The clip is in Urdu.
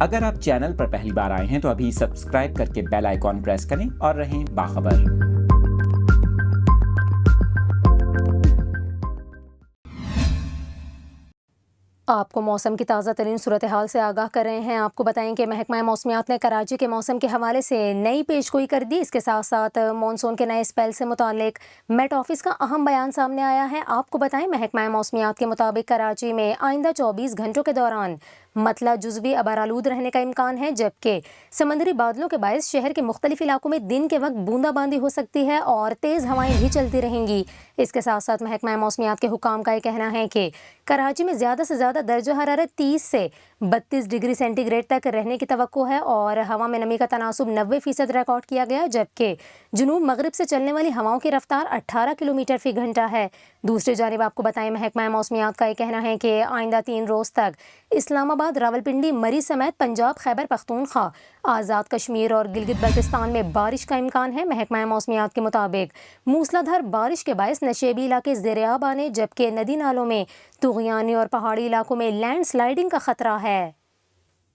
اگر آپ چینل پر پہلی بار آئے ہیں تو ابھی سبسکرائب کر کے بیل آئیکن پریس کریں اور رہیں باخبر۔ آپ کو موسم کی تازہ ترین صورتحال سے آگاہ کر رہے ہیں۔ آپ کو بتائیں کہ محکمہ موسمیات نے کراچی کے موسم کے حوالے سے نئی پیش گوئی کر دی۔ اس کے ساتھ ساتھ مانسون کے نئے اسپیل سے متعلق میٹ آفس کا اہم بیان سامنے آیا ہے۔ آپ کو بتائیں محکمہ موسمیات کے مطابق کراچی میں آئندہ 24 گھنٹوں کے دوران مطلع جزوی عبارآلود رہنے کا امکان ہے، جبکہ سمندری بادلوں کے باعث شہر کے مختلف علاقوں میں دن کے وقت بوندا باندی ہو سکتی ہے اور تیز ہوائیں بھی چلتی رہیں گی۔ اس کے ساتھ ساتھ محکمہ موسمیات کے حکام کا یہ کہنا ہے کہ کراچی میں زیادہ سے زیادہ درجہ حرارت 30 سے 32 ڈگری سینٹی گریڈ تک رہنے کی توقع ہے اور ہوا میں نمی کا تناسب 90% ریکارڈ کیا گیا، جبکہ جنوب مغرب سے چلنے والی ہواؤں کی رفتار 18 کلومیٹر فی گھنٹہ ہے۔ دوسری جانب آپ کو بتائیں محکمہ موسمیات کا یہ کہنا ہے کہ آئندہ 3 روز تک اسلام آباد، راولپنڈی، مری سمیت پنجاب، خیبر پختونخوا، آزاد کشمیر اور گلگت بلتستان میں بارش کا امکان ہے۔ محکمہ موسمیات کے مطابق موسلادھار بارش کے باعث نشیبی علاقے زیرآب آنے، جبکہ ندی نالوں میں طغیانی اور پہاڑی علاقوں میں لینڈ سلائیڈنگ کا خطرہ ہے۔